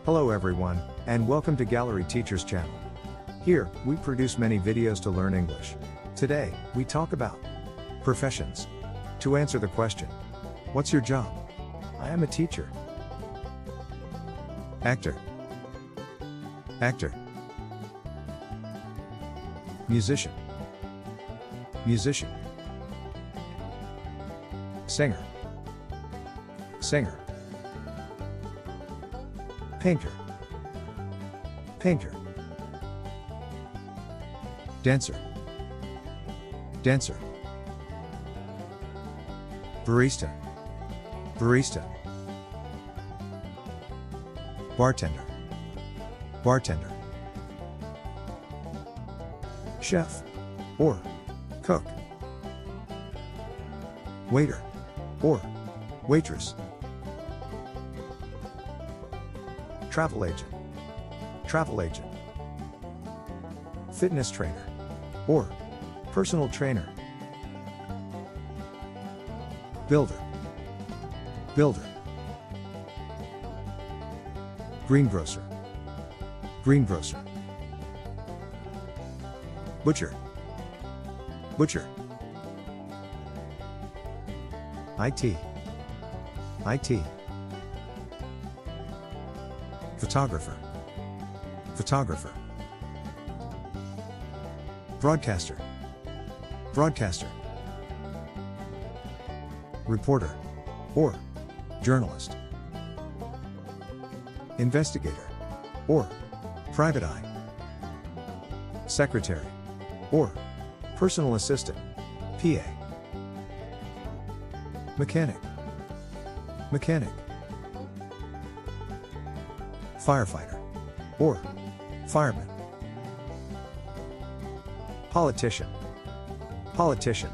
Hello everyone, and welcome to Gallery Teachers channel. Here, we produce many videos to learn English. Today, we talk about professions. To answer the question, what's your job? I am a teacher. Actor. Actor. Musician. Musician. Singer. Singer. Painter. Painter. Dancer. Dancer. Barista. Barista. Bartender. Bartender. Chef or cook. Waiter or waitress. Travel agent. Travel agent. Fitness trainer or personal trainer. Builder. Builder. Greengrocer. Greengrocer. Butcher. Butcher. IT. IT. Photographer. Photographer. Broadcaster. Broadcaster. Reporter or journalist. Investigator or private eye. Secretary or personal assistant, PA. Mechanic. Mechanic. Firefighter or fireman. Politician. Politician.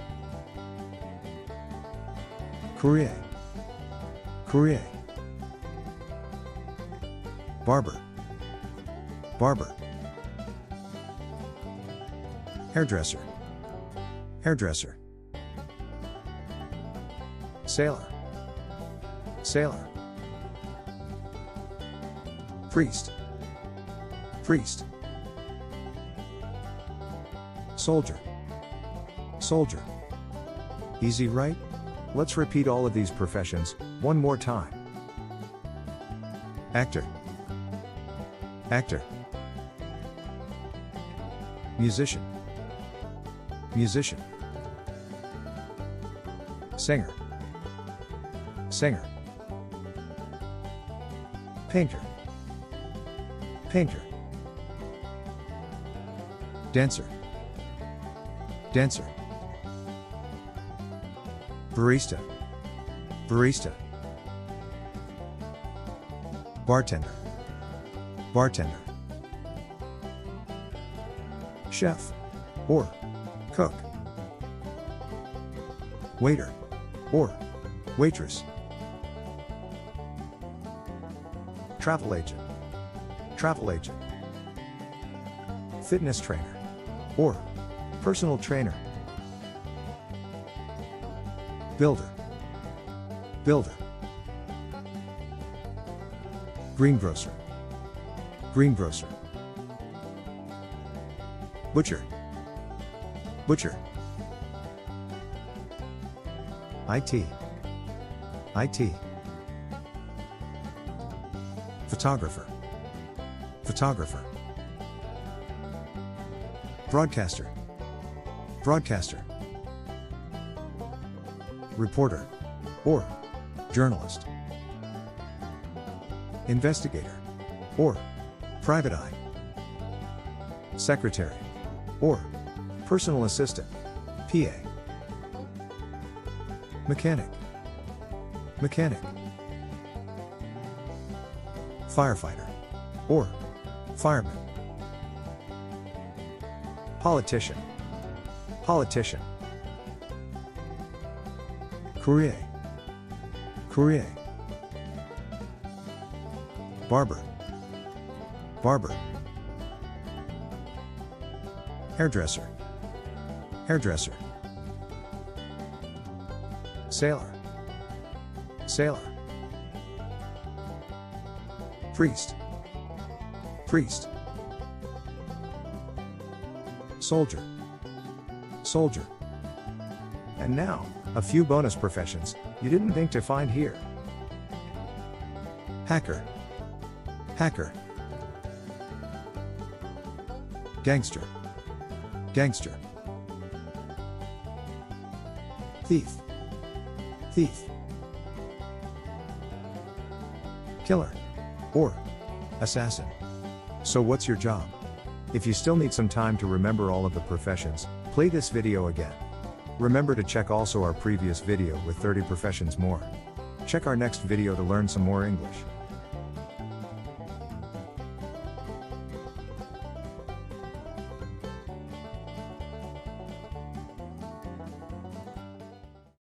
Courier. Courier. Barber. Barber. Hairdresser. Hairdresser. Sailor. Sailor. Priest. Priest. Soldier. Soldier. Easy, right? Let's repeat all of these professions one more time. Actor. Actor. Musician. Musician. Singer. Singer. Painter. Painter. Dancer. Dancer. Barista. Barista. Bartender. Bartender. Chef or cook. Waiter or waitress. Travel agent. Travel agent. Fitness trainer or personal trainer. Builder. Builder. Greengrocer. Greengrocer. Butcher. Butcher. IT. IT. Photographer. Photographer. Broadcaster. Broadcaster. Reporter or journalist. Investigator or private eye. Secretary or personal assistant, PA. Mechanic. Mechanic. Firefighter or fireman. Politician. Politician. Courier. Courier. Barber. Barber. Hairdresser. Hairdresser. Sailor. Sailor. Priest. priest, soldier, soldier. And now, a few bonus professions you didn't think to find here. Hacker, hacker. Gangster, gangster. Thief, thief. Killer, or assassin. So what's your job? If you still need some time to remember all of the professions, play this video again. Remember to check also our previous video with 30 professions more. Check our next video to learn some more English.